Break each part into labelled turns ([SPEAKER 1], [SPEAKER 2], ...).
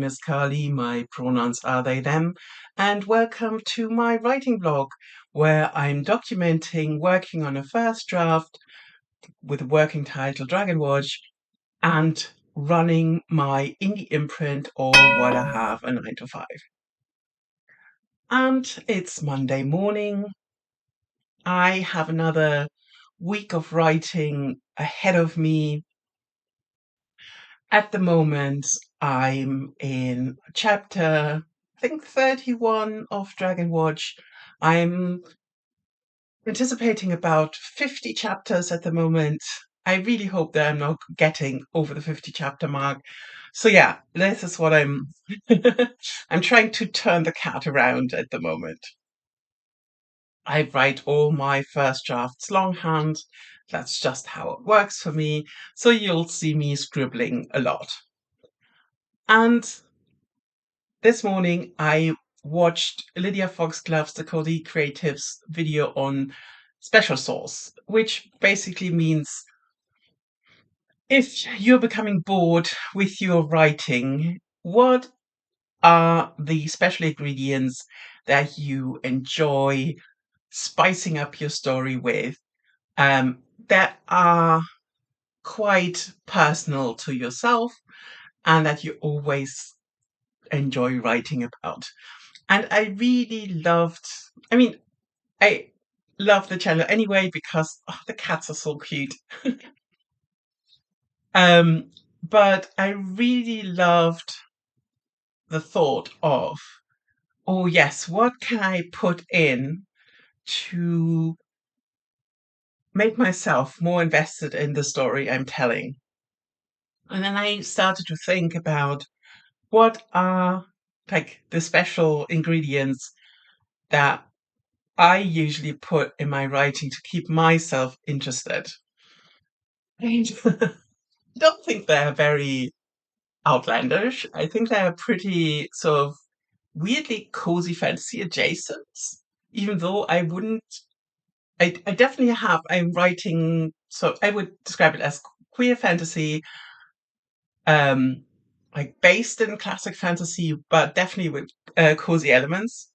[SPEAKER 1] is Carly, my pronouns are they, them, and welcome to my writing blog where I'm documenting working on a first draft with a working title Dragon Watch and running my indie imprint all while I have a 9 to 5. And it's Monday morning. I have another week of writing ahead of me. At the moment, I'm in chapter, I think 31 of Dragon Watch. I'm anticipating about 50 chapters at the moment. I really hope that I'm not getting over the 50 chapter mark. So yeah, this is what I'm I'm trying to turn the cat around at the moment. I write all my first drafts longhand. That's just how it works for me. So you'll see me scribbling a lot. And this morning, I watched Lydia Foxglove's the Cody Creatives video on special sauce, which basically means if you're becoming bored with your writing, what are the special ingredients that you enjoy spicing up your story with, that are quite personal to yourself and that you always enjoy writing about? And I really loved, I mean, I love the channel anyway because the cats are so cute. Um, but I really loved the thought of, oh yes, what can I put in to make myself more invested in the story I'm telling? And then I started to think about what are like the special ingredients that I usually put in my writing to keep myself interested. I don't think they're very outlandish. I think they're pretty sort of weirdly cozy fantasy adjacent, even though I wouldn't. I definitely have. I'm writing, so I would describe it as queer fantasy, um, like based in classic fantasy, but definitely with cozy elements.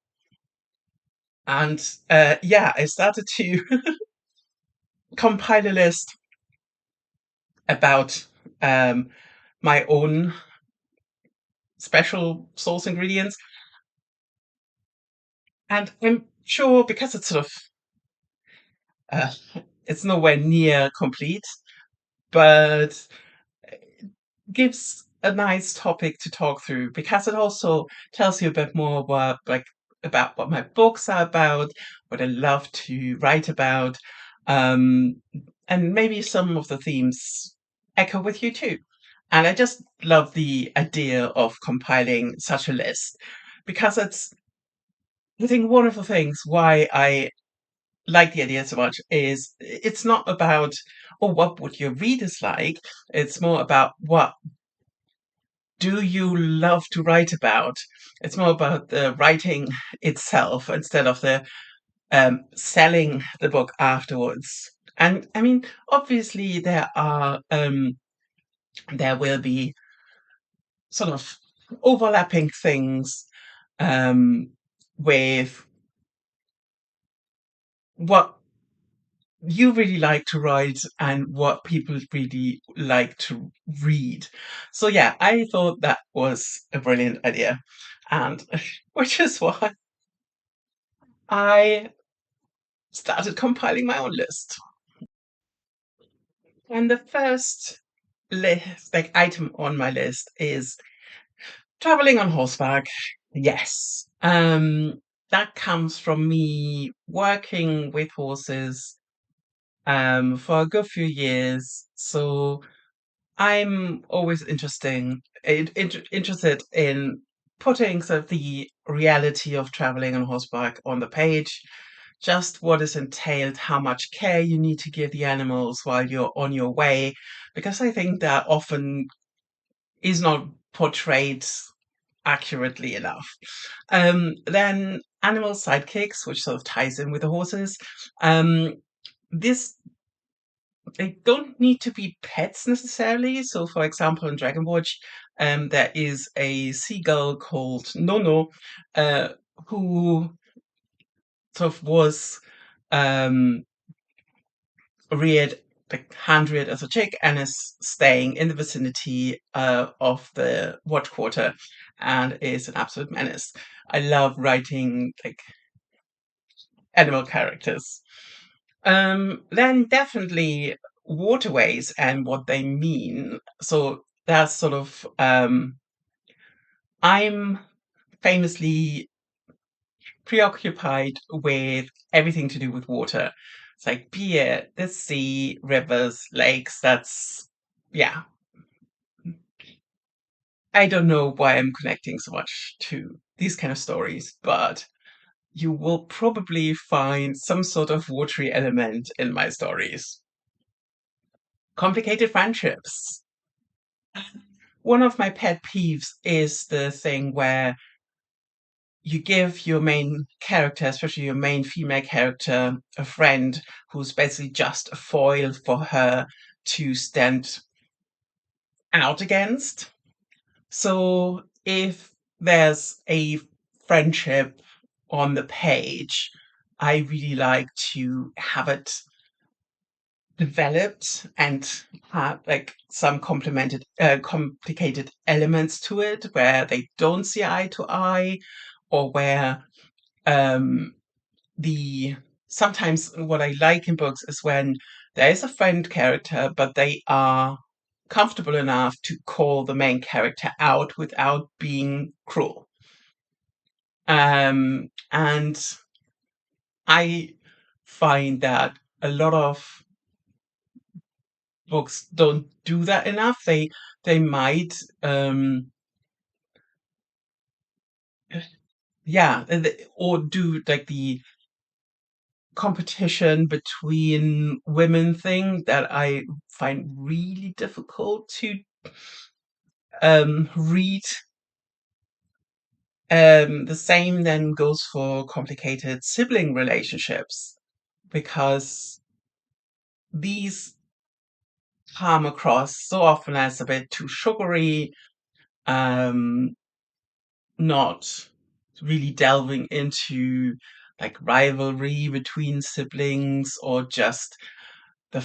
[SPEAKER 1] And yeah, I started to compile a list about my own special sauce ingredients. And I'm sure because it's sort of, uh, it's nowhere near complete, but gives a nice topic to talk through because it also tells you a bit more about what my books are about, what I love to write about, um, and maybe some of the themes echo with you too. And I just love the idea of compiling such a list because it's, I think, one of the things why I like the idea so much is it's not about, oh, what would your readers like? It's more about what do you love to write about? It's more about the writing itself instead of the selling the book afterwards. And I mean, obviously there will be sort of overlapping things um, with what you really like to write and what people really like to read. So yeah, I thought that was a brilliant idea. And which is why I started compiling my own list. And the first list, like item on my list is traveling on horseback. Yes. That comes from me working with horses for a good few years. So I'm always interested in putting sort of the reality of traveling on horseback on the page, just what is entailed, how much care you need to give the animals while you're on your way, because I think that often is not portrayed accurately enough. Then animal sidekicks, which sort of ties in with the horses. Um, this They don't need to be pets necessarily. So, for example, in Dragon Watch, there is a seagull called Nono, uh, who sort of was um, reared, like hand reared as a chick, and is staying in the vicinity of the watch quarter, and is an absolute menace. I love writing like animal characters. Then definitely waterways and what they mean. So that's sort of I'm famously preoccupied with everything to do with water. It's like beer, the sea, rivers, lakes. That's yeah. I don't know why I'm connecting so much to these kind of stories, but you will probably find some sort of watery element in my stories. Complicated friendships. One of my pet peeves is the thing where you give your main character, especially your main female character, a friend who's basically just a foil for her to stand out against. So if there's a friendship on the page, I really like to have it developed and have like some complemented complicated elements to it where they don't see eye to eye, or where um the sometimes what I like in books is when there is a friend character, but they are comfortable enough to call the main character out without being cruel. And I find that a lot of books don't do that enough. They might yeah, or do like the competition between women thing that I find really difficult to read. The same then goes for complicated sibling relationships, because these come across so often as a bit too sugary, um, not really delving into like rivalry between siblings, or just the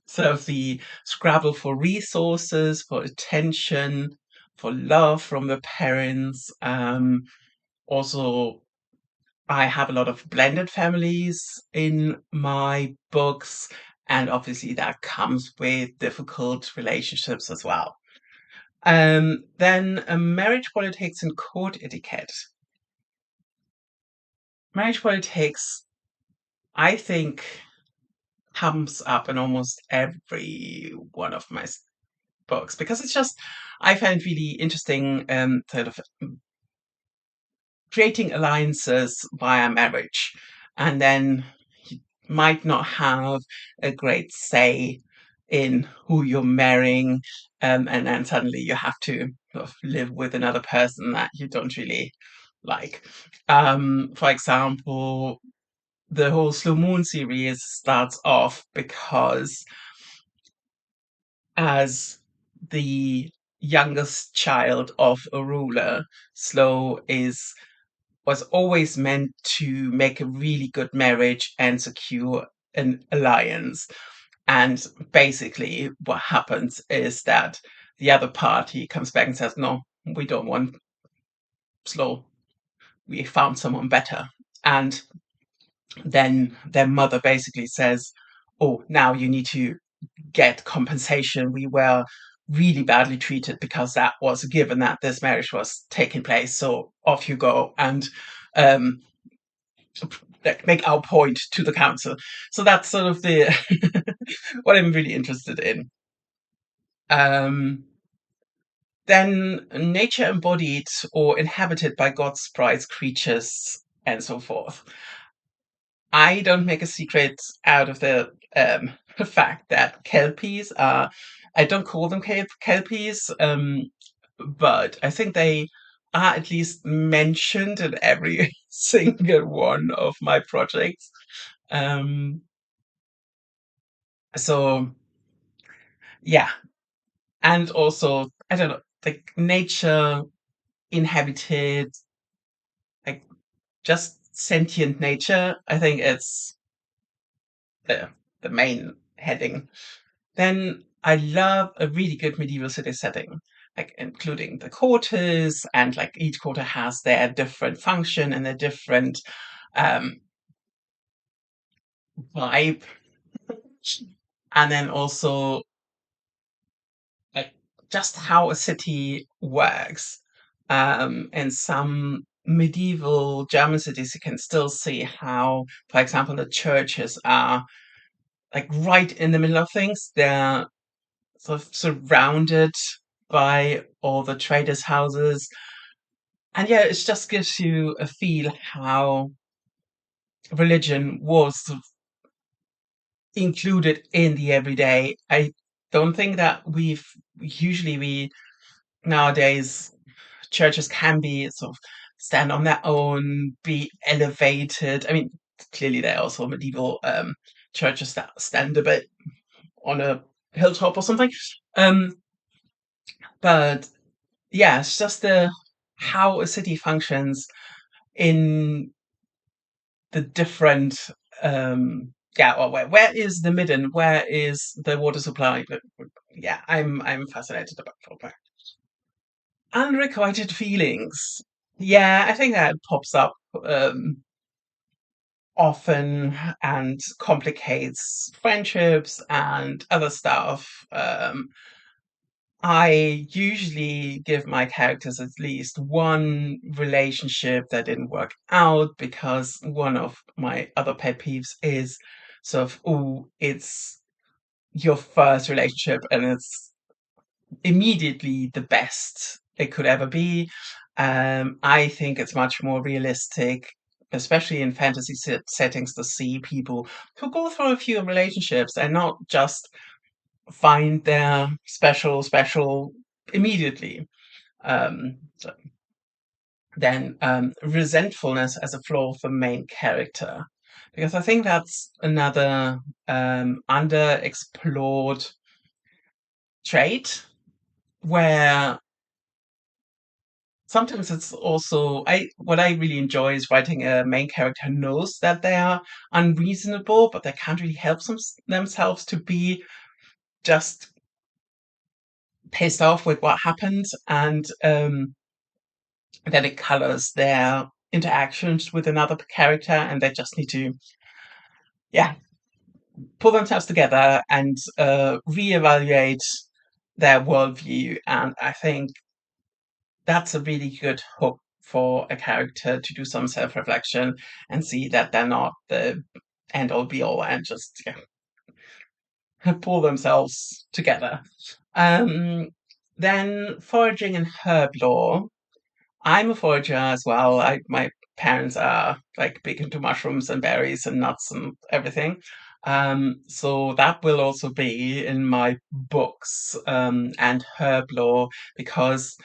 [SPEAKER 1] sort of the scrabble for resources, for attention, for love from the parents. Also, I have a lot of blended families in my books, and obviously that comes with difficult relationships as well. Then marriage politics and court etiquette. Marriage politics, I think, comes up in almost every one of my books, because it's just I find it really interesting, sort of creating alliances via marriage, and then you might not have a great say in who you're marrying, and then suddenly you have to sort of live with another person that you don't really like. For example, the whole Slow Moon series starts off because as the youngest child of a ruler, Slow is was always meant to make a really good marriage and secure an alliance. And basically, what happens is that the other party comes back and says, "No, we don't want Slow. We found someone better." And then their mother basically says, "Oh, now you need to get compensation. We were really badly treated because that was a given that this marriage was taking place. So off you go and um, like make our point to the council." So that's sort of the what I'm really interested in. Um, then nature embodied or inhabited by God's prized creatures and so forth. I don't make a secret out of the fact that kelpies are. I don't call them kelpies, but I think they are at least mentioned in every single one of my projects. Um, so yeah, and also I don't know. like nature inhabited, like just sentient nature. I think it's the the main heading. Then I love a really good medieval city setting, like including the quarters, and like each quarter has their different function and their different um, vibe, and then also like just how a city works. In some medieval German cities, you can still see how, for example, the churches are like right in the middle of things. They're sort of surrounded by all the traders' houses. And yeah, it just gives you a feel how religion was sort of included in the everyday. I don't think that we nowadays churches can be sort of stand on their own, be elevated. I mean, clearly there are also medieval churches that stand a bit on a hilltop or something. Um, but yeah, it's just the how a city functions in the different yeah, or where is the midden, where is the water supply. But yeah, I'm fascinated about all that. Unrequited feelings, yeah, I think that pops up often and complicates friendships and other stuff. I usually give my characters at least one relationship that didn't work out, because one of my other pet peeves is sort of, oh, it's your first relationship and it's immediately the best it could ever be. I think it's much more realistic, especially in fantasy settings, to see people who go through a few relationships and not just find their special immediately. So then resentfulness as a flaw of the main character, because I think that's another underexplored trait, where sometimes it's also, I what I really enjoy is writing a main character who knows that they are unreasonable, but they can't really help themselves to be just pissed off with what happened, and then it colors their interactions with another character, and they just need to, yeah, pull themselves together and reevaluate their worldview. And I think that's a really good hook for a character to do some self-reflection and see that they're not the end all be all, and just, yeah, pull themselves together. Um, then foraging and herb lore. I'm a forager as well. My parents are like big into mushrooms and berries and nuts and everything. So that will also be in my books, and herb lore, because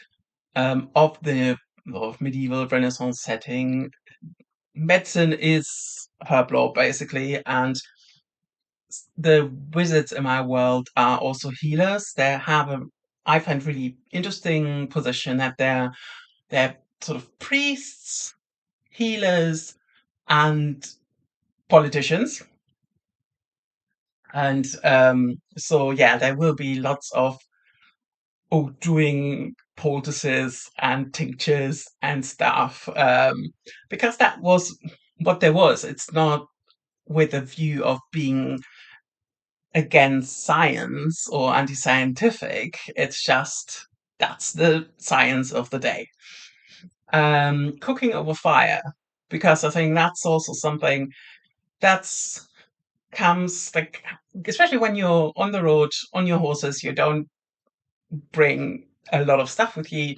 [SPEAKER 1] of the of medieval Renaissance setting. Medicine is herb lore basically, and the wizards in my world are also healers. They have a, I find, really interesting position that they're sort of priests, healers, and politicians. And so yeah, there will be lots of, oh, doing poultices and tinctures and stuff, because that was what there was. It's not with a view of being against science or anti-scientific. It's just that's the science of the day. Cooking over fire, because I think that's also something that's comes like, especially when you're on the road on your horses, you don't bring a lot of stuff with you,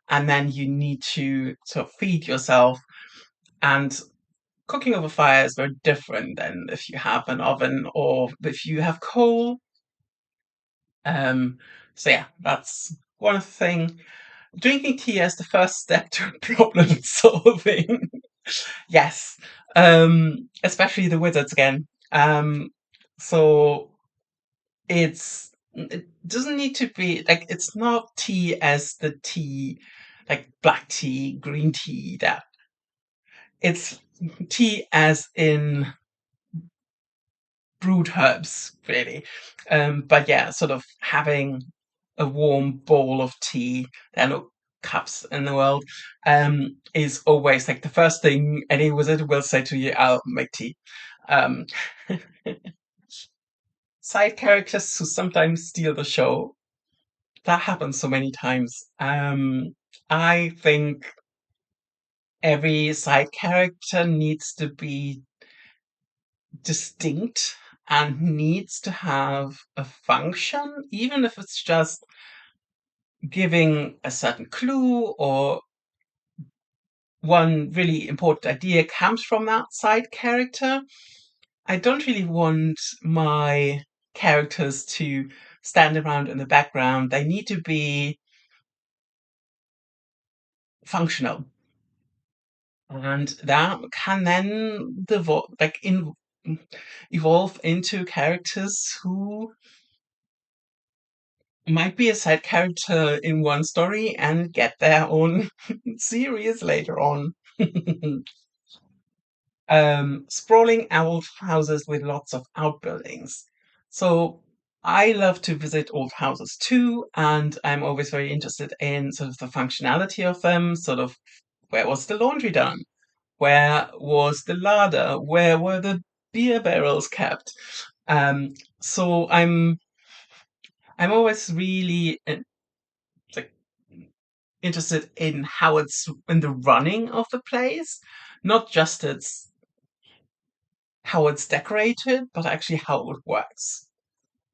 [SPEAKER 1] and then you need to sort of feed yourself. And cooking over fire is very different than if you have an oven or if you have coal. Um, so yeah, that's one thing. Drinking tea as the first step to problem solving. Yes, especially the wizards again. So it's it doesn't need to be like it's not tea as the tea, like black tea, green tea. That it's tea as in brewed herbs, really. But yeah, sort of having a warm bowl of tea, there are no cups in the world, is always like the first thing any wizard will say to you, I'll make tea. Um, Side characters who sometimes steal the show. That happens so many times. I think every side character needs to be distinct and needs to have a function, even if it's just giving a certain clue or one really important idea comes from that side character. I don't really want my characters to stand around in the background. They need to be functional. And that can then evolve into characters who might be a side character in one story and get their own series later on. Sprawling old houses with lots of outbuildings. So I love to visit old houses too, and I'm always very interested in sort of the functionality of them, sort of where was the laundry done? Where was the larder? Where were the beer barrels kept? Um, so I'm always really like interested in how it's in the running of the place, not just its how it's decorated, but actually how it works.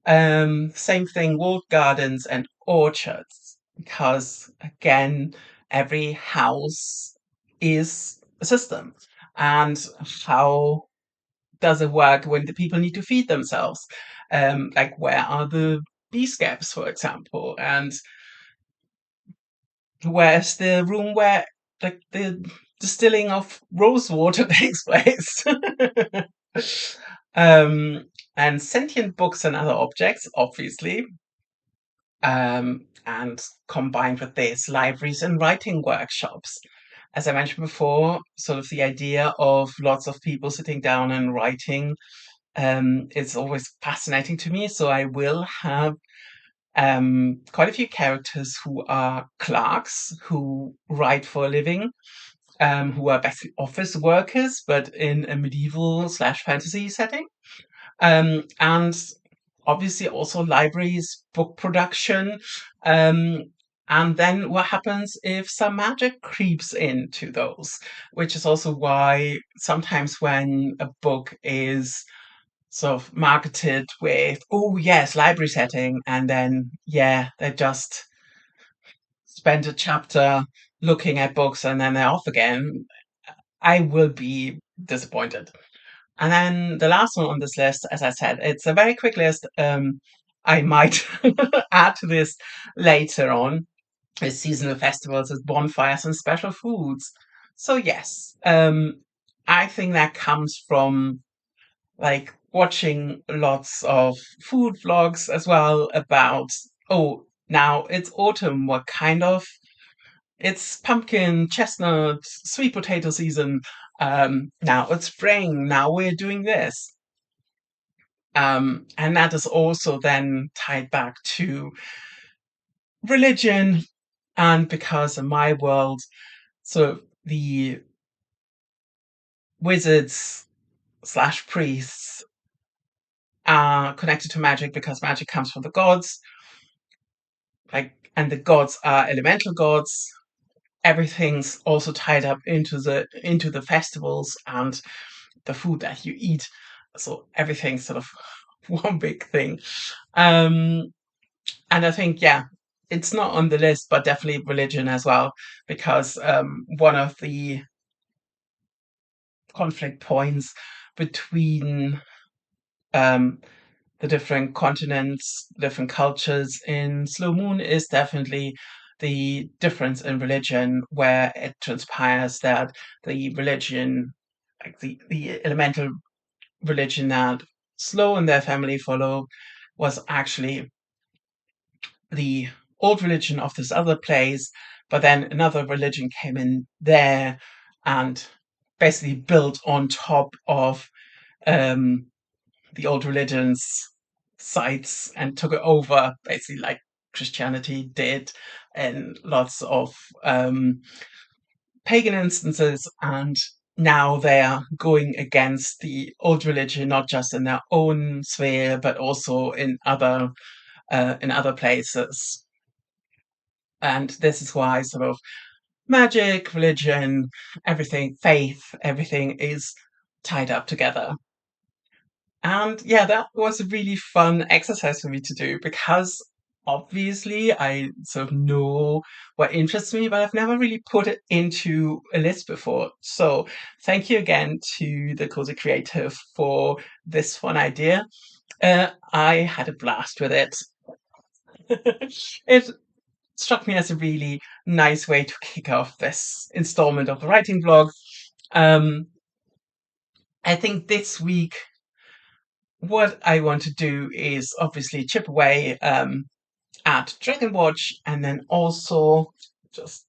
[SPEAKER 1] Same thing, walled gardens and orchards, because again, every house is a system. And how does it work when the people need to feed themselves? Like where are the bee scabs, for example? And where's the room where like the distilling of rose water takes place? um, and sentient books and other objects, obviously. And combined with this, libraries and writing workshops. As I mentioned before, sort of the idea of lots of people sitting down and writing is always fascinating to me. So I will have quite a few characters who are clerks who write for a living, who are basically office workers, but in a medieval slash fantasy setting. And obviously also libraries, book production. Um, and then what happens if some magic creeps into those? Which is also why sometimes when a book is sort of marketed with, oh yes, library setting, and then yeah, they just spend a chapter looking at books and then they're off again, I will be disappointed. And then the last one on this list, as I said, it's a very quick list. I might add to this later on. Is seasonal festivals, is bonfires and special foods. So yes, I think that comes from like watching lots of food vlogs as well about, oh, now it's autumn, what kind of, it's pumpkin, chestnut, sweet potato season. Now it's spring, now we're doing this. And that is also then tied back to religion, and because in my world, so the wizards slash priests are connected to magic because magic comes from the gods, like, and the gods are elemental gods. Everything's also tied up into the festivals and the food that you eat. So everything's sort of one big thing. Um, and I think, yeah, it's not on the list, but definitely religion as well, because one of the conflict points between um, the different continents, different cultures in Slow Moon is definitely the difference in religion, where it transpires that the religion, like the elemental religion that Slow and their family follow, was actually the old religion of this other place, but then another religion came in there and basically built on top of um, the old religion's sites and took it over, basically like Christianity did, and lots of pagan instances. And now they are going against the old religion, not just in their own sphere, but also in other places. And this is why sort of magic, religion, everything, faith, everything is tied up together. And yeah, that was a really fun exercise for me to do because obviously I sort of know what interests me, but I've never really put it into a list before. So thank you again to the Cozy Creative for this fun idea. I had a blast with it. It struck me as a really nice way to kick off this installment of the writing blog. Um, I think this week, what I want to do is obviously chip away at Dragon Watch and then also just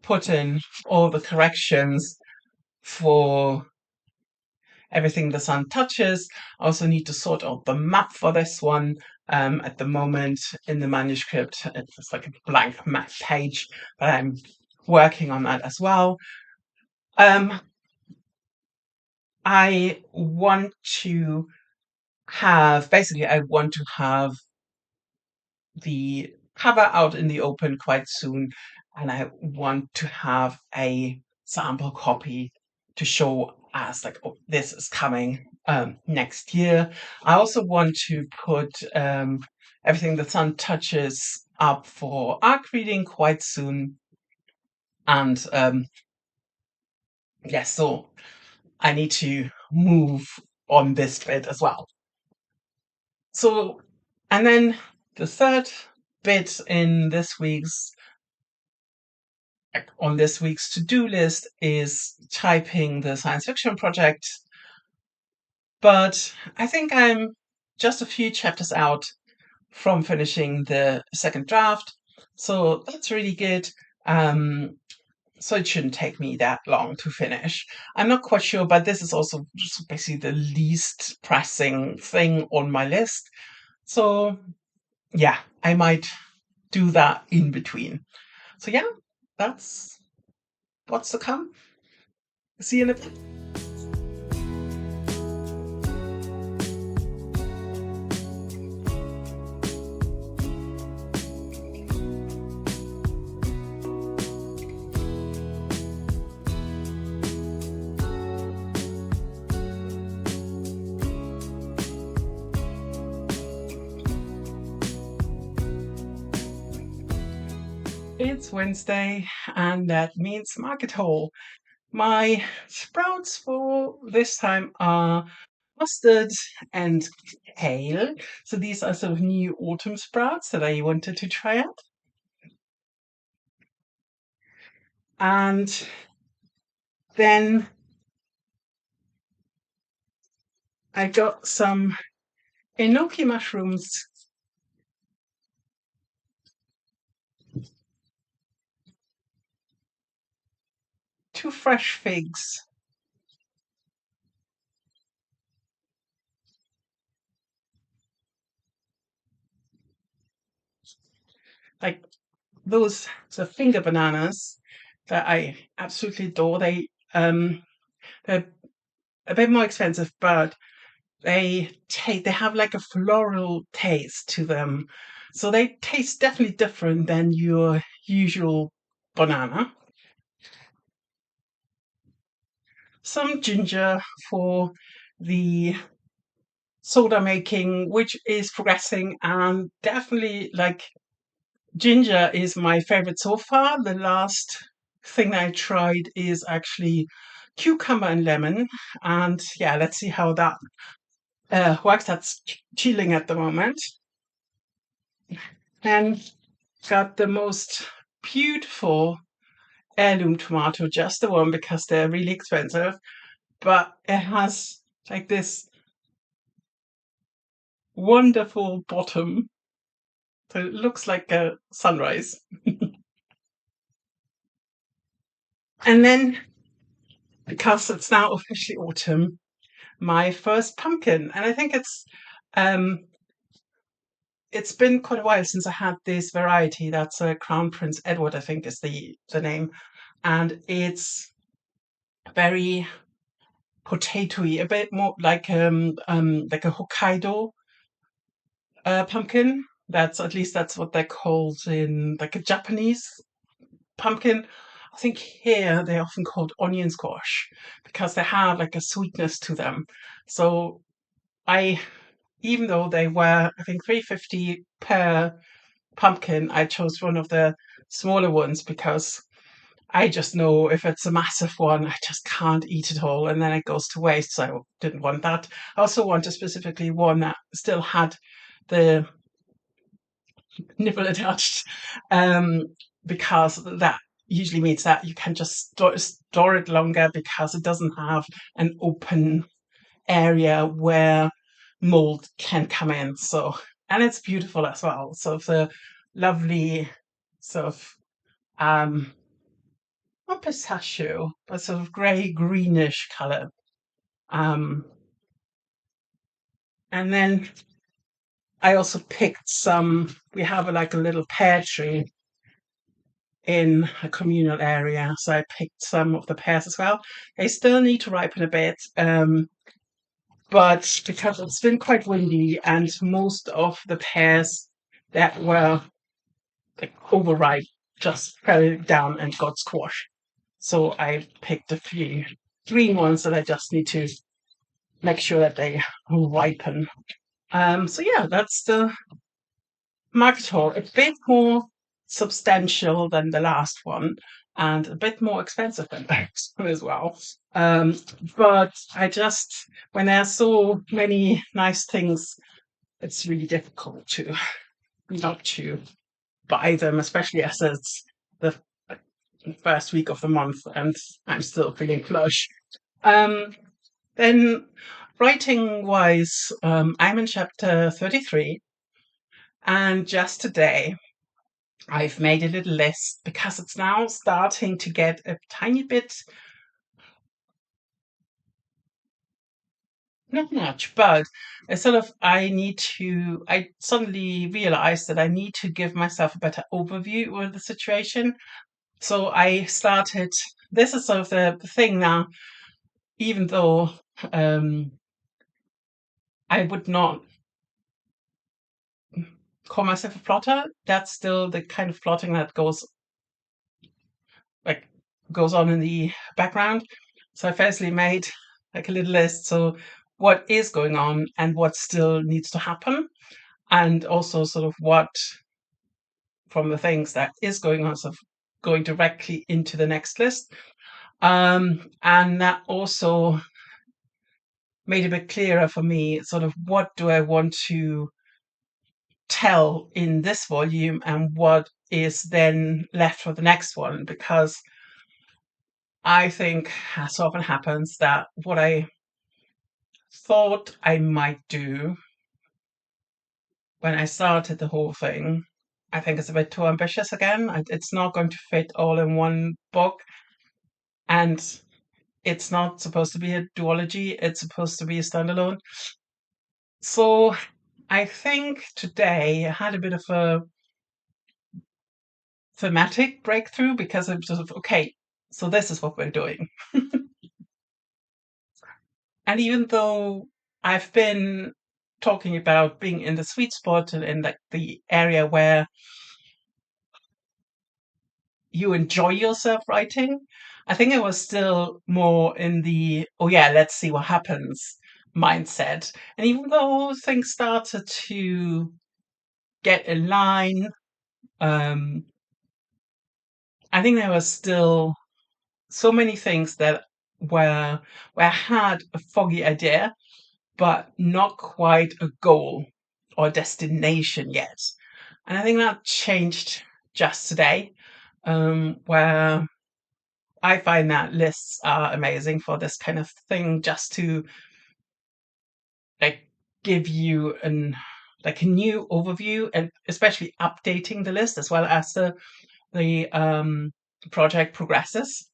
[SPEAKER 1] put in all the corrections for everything the sun touches. I also need to sort out the map for this one. At the moment in the manuscript, it's like a blank map page, but I'm working on that as well. Um, I want to I want to have the cover out in the open quite soon, and I want to have a sample copy to show as like, oh, this is coming next year. I also want to put everything the sun touches up for ARC reading quite soon, and yes, so I need to move on this bit as well. So, and then the third bit in this week's on this week's to-do list is typing the science fiction project. But I think I'm just a few chapters out from finishing the second draft. So that's really good. So it shouldn't take me that long to finish. I'm not quite sure, but this is also just basically the least pressing thing on my list. So yeah, I might do that in between. So yeah, that's what's to come. See you in a bit. It's Wednesday, and that means market haul. My sprouts for this time are mustard and kale. So these are sort of new autumn sprouts that I wanted to try out. And then I got some enoki mushrooms, two fresh figs, like those sort of finger bananas that I absolutely adore. They're a bit more expensive, but they have like a floral taste to them. So they taste definitely different than your usual banana. Some ginger for the soda making, which is progressing, and definitely like ginger is my favorite so far. The last thing I tried is actually cucumber and lemon, and yeah, let's see how that works. That's chilling at the moment. And got the most beautiful heirloom tomato, just the one because they're really expensive, but it has like this wonderful bottom So it looks like a sunrise. And then, because it's now officially autumn, my first pumpkin. And I think um, it's been quite a while since I had this variety. That's a Crown Prince Edward, I think is the name. And it's very potatoy, a bit more like a Hokkaido pumpkin. That's at least that's what they're called in like a Japanese pumpkin. I think here they're often called onion squash because they have like a sweetness to them. So I, even though they were, I think 350 per pumpkin, I chose one of the smaller ones because I just know if it's a massive one, I just can't eat it all and then it goes to waste. So I didn't want that. I also wanted specifically one that still had the nipple attached, um, because that usually means that you can just store it longer because it doesn't have an open area where mold can come in. So, and it's beautiful as well. So it's a lovely sort of not pistachio, but sort of grey greenish colour. Um, and then I also picked some. We have like a little pear tree in a communal area, so I picked some of the pears as well. They still need to ripen a bit, but because it's been quite windy and most of the pears that were like overripe just fell down and got squashed. So I picked a few green ones that I just need to make sure that they ripen. So yeah, that's the market haul. A bit more substantial than the last one and a bit more expensive than the next one as well. Um, but I just, when there are so many nice things, it's really difficult to not to buy them, especially as it's the first week of the month and I'm still feeling flush. Um, then writing wise, I'm in chapter 33 and just today I've made a little list because it's now starting to get a tiny bit, not much, but it's sort of, I suddenly realized that I need to give myself a better overview of the situation. So I started, this is sort of the thing now, even though um, I would not call myself a plotter, that's still the kind of plotting that like goes on in the background. So I firstly made like a little list. So what is going on and what still needs to happen, and also sort of what from the things that is going on, sort of going directly into the next list. And that also made a bit clearer for me, sort of what do I want to tell in this volume and what is then left for the next one, because I think, as often happens, that what I thought I might do when I started the whole thing, I think it's a bit too ambitious again. It's not going to fit all in one book, and it's not supposed to be a duology, it's supposed to be a standalone. So I think today I had a bit of a thematic breakthrough because I'm sort of, okay, so this is what we're doing. And even though I've been talking about being in the sweet spot and in like the area where you enjoy yourself writing, I think I was still more in the, oh yeah, let's see what happens mindset. And even though things started to get in line, um, I think there was still so many things that were where I had a foggy idea, but not quite a goal or destination yet. And I think that changed just today, where I find that lists are amazing for this kind of thing, just to like give you an like a new overview, and especially updating the list as well as the project progresses.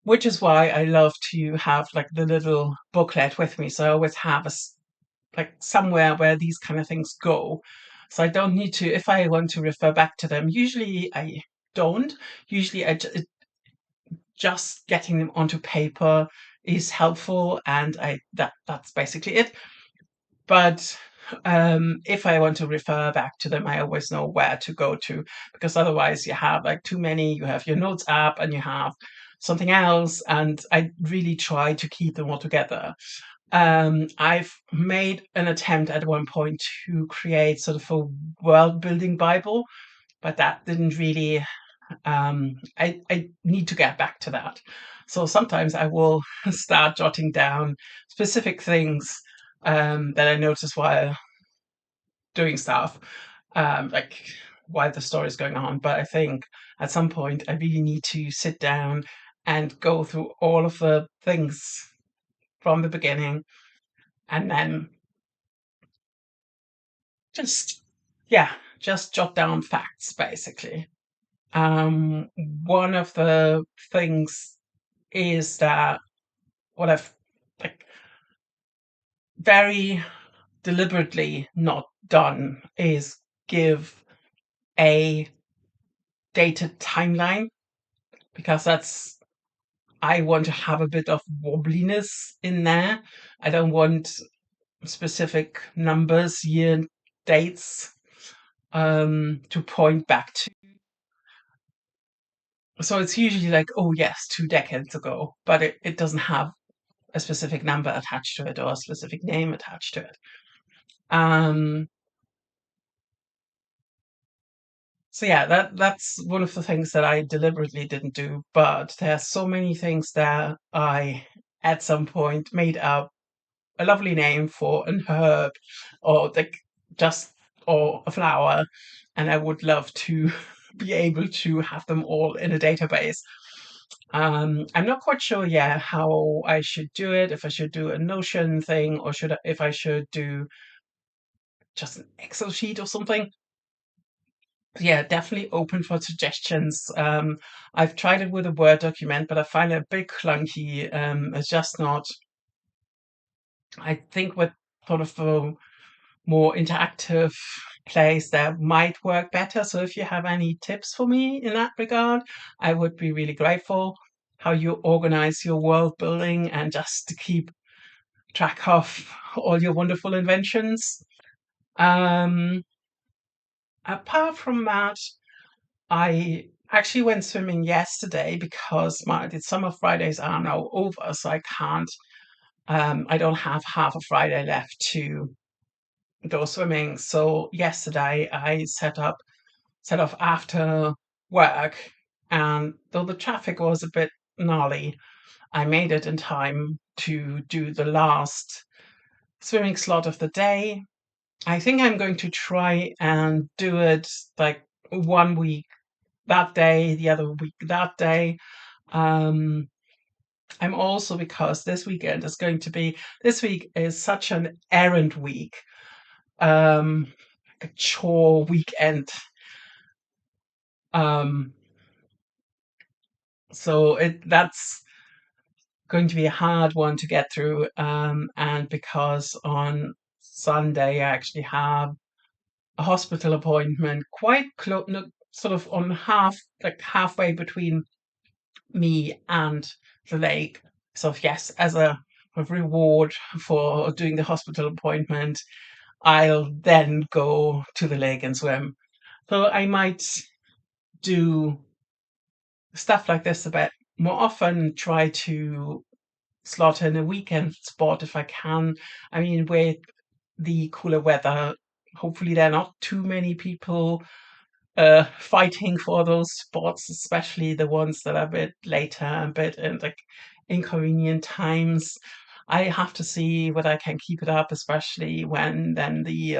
[SPEAKER 1] Which is why I love to have like the little booklet with me. So I always have like somewhere where these kind of things go. So I don't need to, if I want to refer back to them, usually I don't. Usually just getting them onto paper is helpful, and that's basically it. But if I want to refer back to them, I always know where to go to, because otherwise you have like too many. You have your notes app and you have something else, and I really try to keep them all together. I've made an attempt at one point to create sort of a world building Bible, but that didn't really. I need to get back to that. So sometimes I will start jotting down specific things that I notice while doing stuff, like while the story is going on. But I think at some point I really need to sit down and go through all of the things from the beginning, and then just, yeah, just jot down facts basically. Um, One of the things is that what I've like very deliberately not done is give a dated timeline, because that's, I want to have a bit of wobbliness in there. I don't want specific numbers, year, dates to point back to. So it's usually like, oh yes, 2 decades ago, but it doesn't have a specific number attached to it or a specific name attached to it. Um, so yeah, that's one of the things that I deliberately didn't do. But there's so many things that I at some point made up a lovely name for an herb, or like just, or a flower, and I would love to be able to have them all in a database. I'm not quite sure yet how I should do it. If I should do a Notion thing, or if I should do just an Excel sheet or something. Yeah, definitely open for suggestions. I've tried it with a Word document, but I find it a bit clunky. It's just not. I think with sort of a more interactive place that might work better. So if you have any tips for me in that regard, I would be really grateful. How you organize your world building and just to keep track of all your wonderful inventions. Um, Apart from that, I actually went swimming yesterday because the summer Fridays are now over, so I can't. I don't have half a Friday left to go swimming. So yesterday I set off after work, and though the traffic was a bit gnarly, I made it in time to do the last swimming slot of the day. I think I'm going to try and do it like one week that day, the other week that day. Um, I'm also, because this weekend is going to be, this week is such an errand week, like a chore weekend. Um, so that's going to be a hard one to get through. And because on Sunday I actually have a hospital appointment quite close, no, sort of on like halfway between me and the lake. So yes, as a reward for doing the hospital appointment, I'll then go to the lake and swim. So I might do stuff like this a bit more often, try to slot in a weekend spot if I can. I mean, with the cooler weather, hopefully there are not too many people fighting for those spots, especially the ones that are a bit later, a bit in like inconvenient times. I have to see whether I can keep it up, especially when then the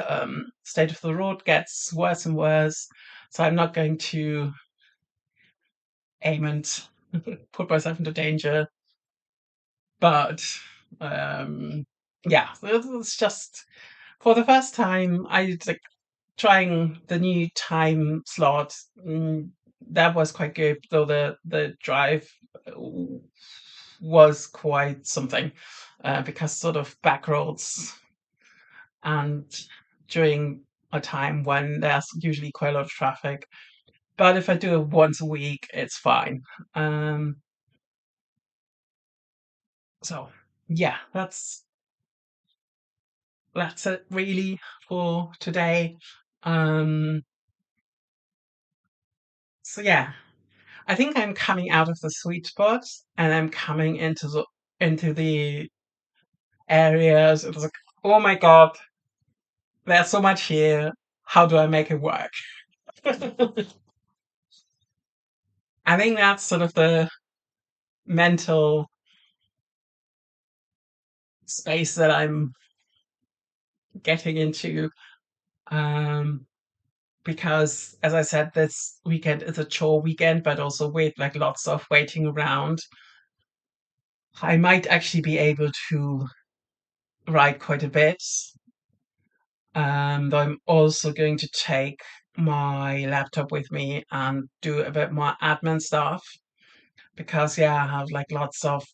[SPEAKER 1] state of the road gets worse and worse. So I'm not going to aim and put myself into danger. But um, yeah, it's just For the first time, I like trying the new time slot. That was quite good, though the drive was quite something because sort of back roads and during a time when there's usually quite a lot of traffic. But if I do it once a week, it's fine. Um, so yeah, that's it really for today. Um, so yeah, I think I'm coming out of the sweet spot and I'm coming into the areas. It was like, oh my God, there's so much here. How do I make it work? I think that's sort of the mental space that I'm getting into. Um, because as I said, this weekend is a chore weekend, but also with like lots of waiting around. I might actually be able to write quite a bit. Though I'm also going to take my laptop with me and do a bit more admin stuff because yeah, I have like lots of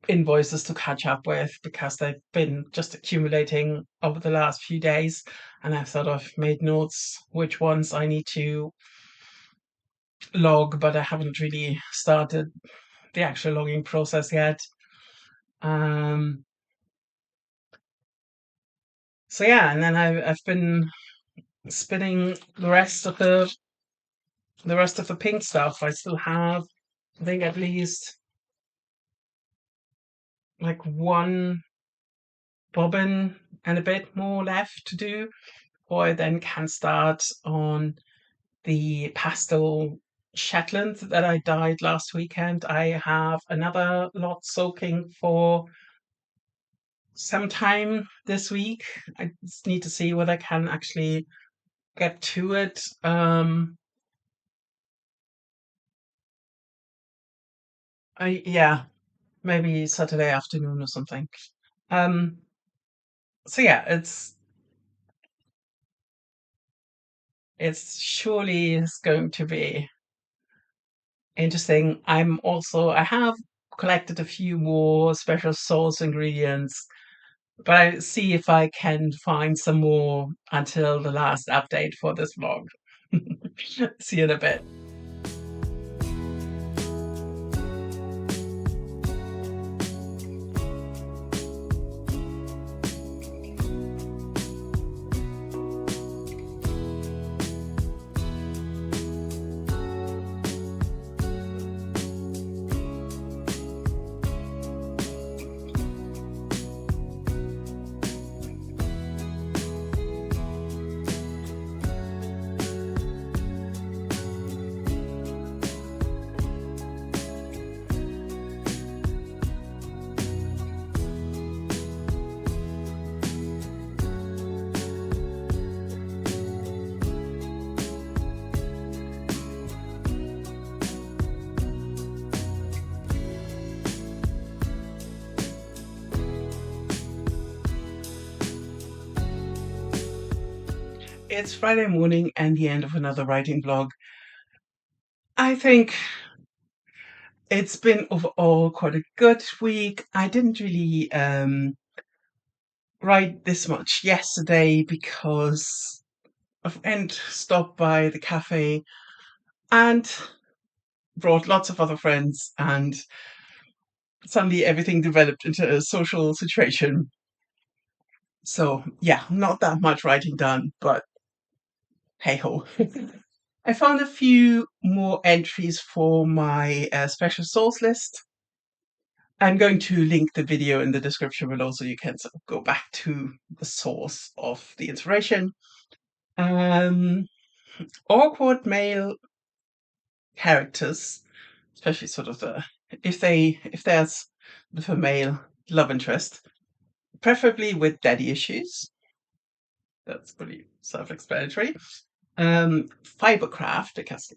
[SPEAKER 1] invoices to catch up with because they've been just accumulating over the last few days, and I've sort of made notes which ones I need to log, but I haven't really started the actual logging process yet. Um, so yeah, and then I've been spinning the rest of the pink stuff. I still have, I think, at least like one bobbin and a bit more left to do, or I then can start on the pastel Shetland that I dyed last weekend. I have another lot soaking for some time this week. I just need to see whether I can actually get to it. Yeah, maybe Saturday afternoon or something. Um, so yeah, it's surely is going to be interesting. I have collected a few more special sauce ingredients, but I see if I can find some more until the last update for this vlog. See you in a bit. It's Friday morning and the end of another writing vlog. I think it's been overall quite a good week. I didn't really write this much yesterday because a friend stopped by the cafe and brought lots of other friends, and suddenly everything developed into a social situation. So yeah, not that much writing done, but hey ho. I found a few more entries for my special source list. I'm going to link the video in the description below so you can sort of go back to the source of the inspiration. Um, Awkward male characters, especially sort of if there's a male love interest, preferably with daddy issues. That's pretty self-explanatory. Fibercraft, because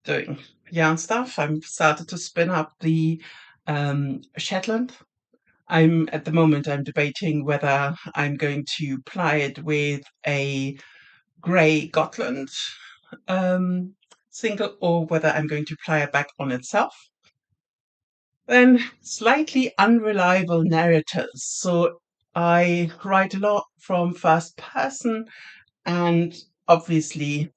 [SPEAKER 1] doing yarn stuff. I'm started to spin up the Shetland, At the moment I'm debating whether I'm going to ply it with a grey Gotland um, single or whether I'm going to ply it back on itself. Then slightly unreliable narrators. So I write a lot from first person, and obviously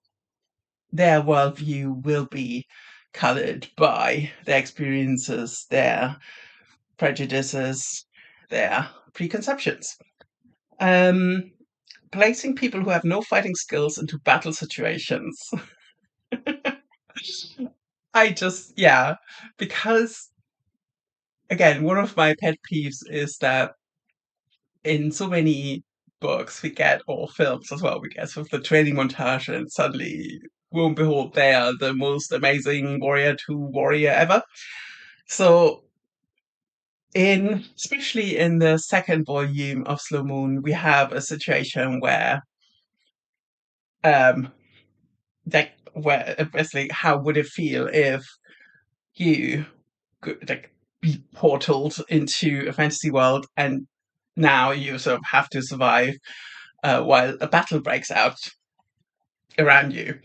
[SPEAKER 1] their worldview will be colored by their experiences, their prejudices, their preconceptions. Um, Placing people who have no fighting skills into battle situations. I just, yeah, because again, one of my pet peeves is that in so many books we get, or films as well, we get sort of the training montage, and suddenly, lo and behold, they are the most amazing warrior to warrior ever. So, especially in the second volume of Slow Moon, we have a situation um, where basically, how would it feel if you could like be portaled into a fantasy world, and now you sort of have to survive while a battle breaks out around you.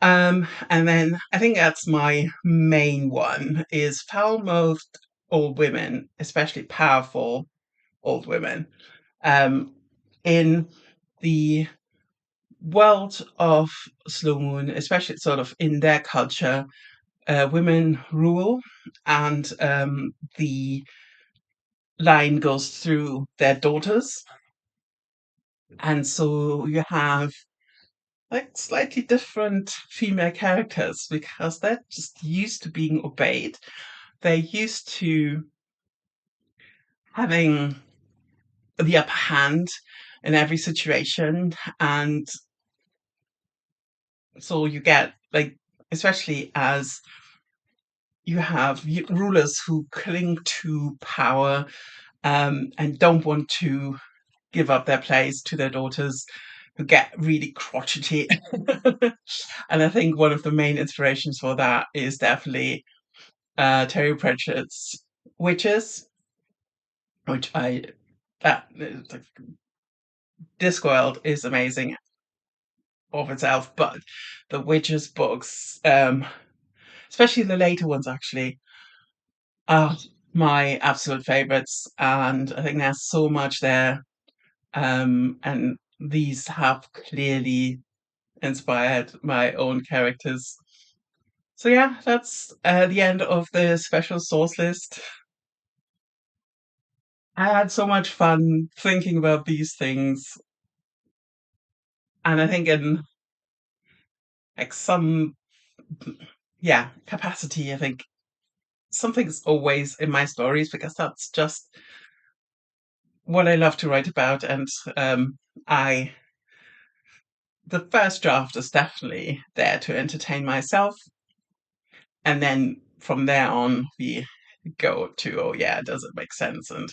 [SPEAKER 1] And then I think that's my main one is foul-mouthed old women, especially powerful old women. Um, in the world of Slow Moon, especially sort of in their culture, women rule, and the line goes through their daughters. And so you have like slightly different female characters because they're just used to being obeyed. They're used to having the upper hand in every situation. And so you get like, especially as you have rulers who cling to power and don't want to give up their place to their daughters, who get really crotchety. And I think one of the main inspirations for that is definitely Terry Pratchett's Witches, which I that like, Discworld is amazing of itself, but the Witches books, especially the later ones, actually are my absolute favorites, and I think there's so much there, and these have clearly inspired my own characters. So yeah, that's the end of the special source list. I had so much fun thinking about these things, and I think in like some, yeah, capacity, I think something's always in my stories because that's just what I love to write about. And I the first draft is definitely there to entertain myself, and then from there on we go to, oh yeah, does it make sense, and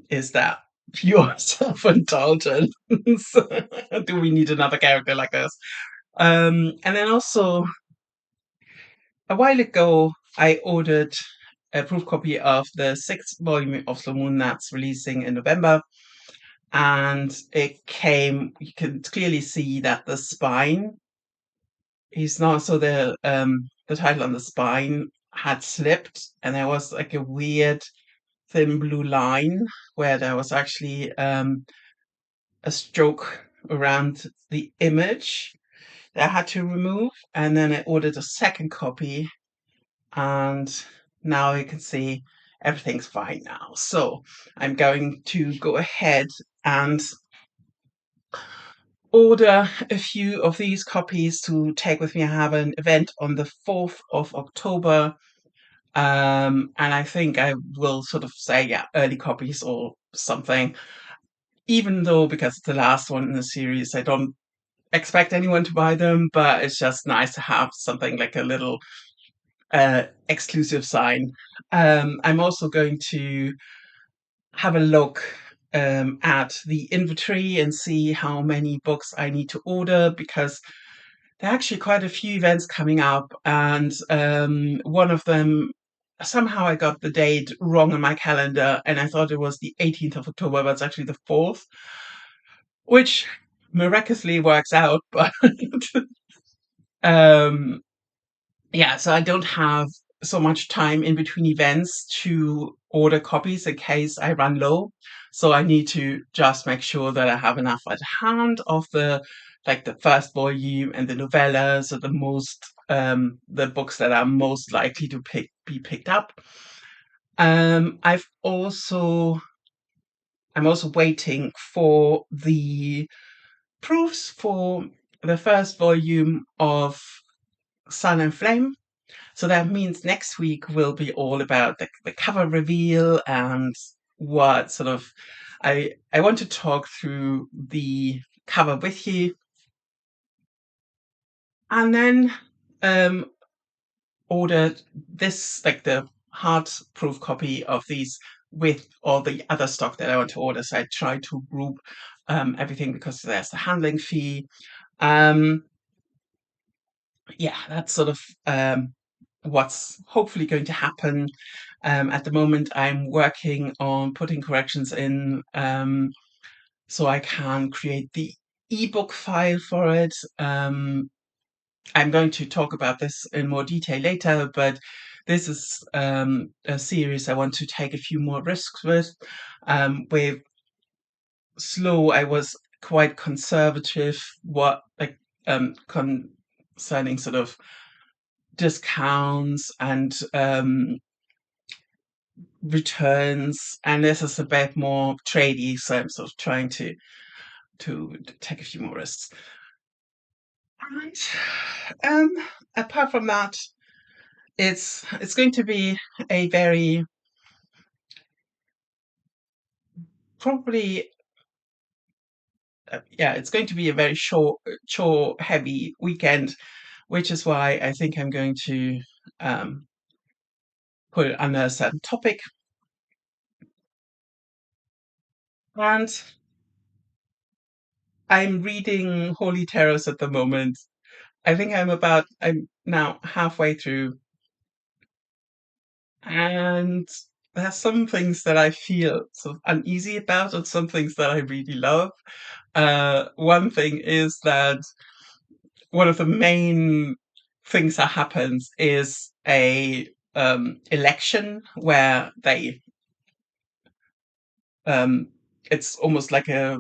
[SPEAKER 1] is that pure self-indulgence? Do we need another character like this? And then also a while ago I ordered a proof copy of the sixth volume of Slow Moon that's releasing in November, and it came, you can clearly see that the spine is not, so the title on the spine had slipped, and there was like a weird thin blue line where there was actually a stroke around the image that I had to remove. And then I ordered a second copy, and now you can see everything's fine now. So I'm going to go ahead and order a few of these copies to take with me. I have an event on the 4th of October. And I think I will sort of say, yeah, early copies or something, even though because it's the last one in the series, I don't expect anyone to buy them, but it's just nice to have something like a little exclusive sign. I'm also going to have a look at the inventory and see how many books I need to order, because there are actually quite a few events coming up, and one of them somehow I got the date wrong on my calendar, and I thought it was the 18th of October, but it's actually the 4th, which miraculously works out. But um, yeah, so I don't have so much time in between events to order copies in case I run low. So I need to just make sure that I have enough at hand of the first volume and the novellas, or the books that are most likely to be picked up. I've also I'm also waiting for the proofs for the first volume of Sun and Flame. So that means next week will be all about the cover reveal and what sort of I want to talk through the cover with you, and then um ordered this, like the hard proof copy of these with all the other stock that I want to order. So I try to group everything because there's the handling fee. Um, yeah, that's sort of what's hopefully going to happen. At the moment, I'm working on putting corrections in so I can create the ebook file for it. I'm going to talk about this in more detail later, but this is a series I want to take a few more risks with. With Slow, I was quite conservative, concerning sort of discounts and returns, and this is a bit more tradey, so I'm sort of trying to take a few more risks. And apart from that, it's going to be a very probably yeah, it's going to be a very chore heavy weekend, which is why I think I'm going to um, put it under a certain topic. And I'm reading Holy Terrors at the moment. I think I'm now halfway through, and there's some things that I feel sort of uneasy about, and some things that I really love. One thing is that one of the main things that happens is a election where they um, it's almost like a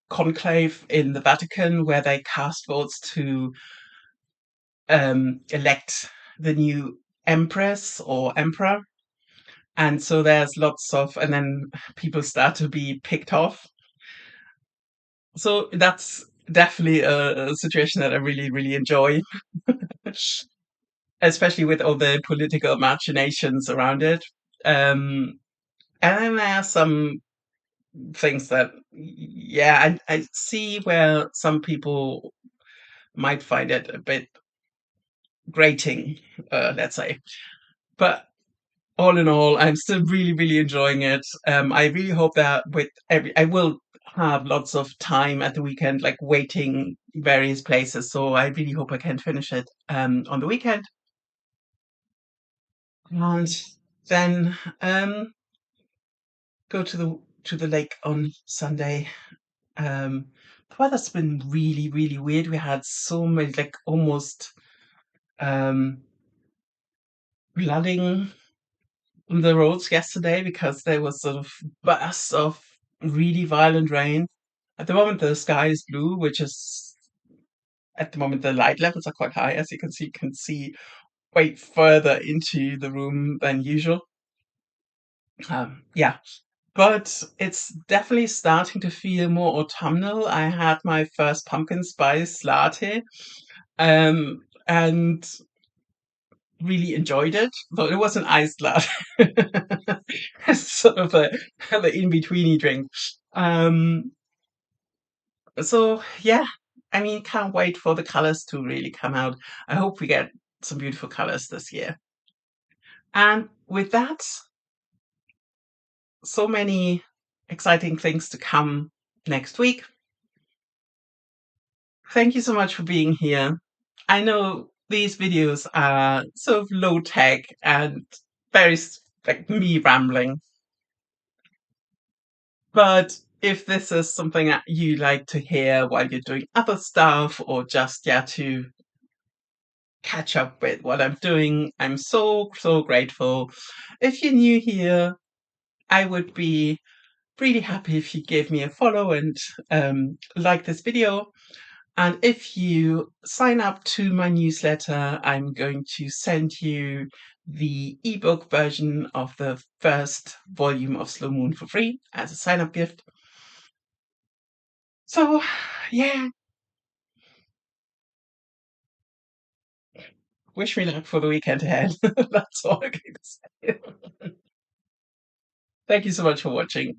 [SPEAKER 1] conclave in the Vatican where they cast votes to elect the new empress or emperor. And so there's and then people start to be picked off. So that's definitely a situation that I really, really enjoy, especially with all the political machinations around it. Um, and then there are some things that, yeah, I see where some people might find it a bit grating, let's say. But all in all, I'm still really, really enjoying it. I really hope that I will have lots of time at the weekend, like waiting various places. So I really hope I can finish it on the weekend, and then go to the lake on Sunday. Um, the weather's been really, really weird. We had so many, like almost um, flooding on the roads yesterday because there was sort of bursts of really violent rain. At the moment, the sky is blue, which is at the moment the light levels are quite high, as you can see way further into the room than usual. Yeah, but it's definitely starting to feel more autumnal. I had my first pumpkin spice latte, and really enjoyed it, but it was an iced latte. It's sort of the in-betweeny drink. Um, so yeah, I mean, can't wait for the colors to really come out. I hope we get some beautiful colors this year. And with that, so many exciting things to come next week. Thank you so much for being here. I know these videos are sort of low tech and very like me rambling. But if this is something that you like to hear while you're doing other stuff or just, yeah, to catch up with what I'm doing, I'm so, so grateful. If you're new here, I would be really happy if you gave me a follow and like this video. And if you sign up to my newsletter, I'm going to send you the ebook version of the first volume of Slow Moon for free as a sign up gift. So, yeah, wish me luck for the weekend ahead. That's all I'm going to say. Thank you so much for watching.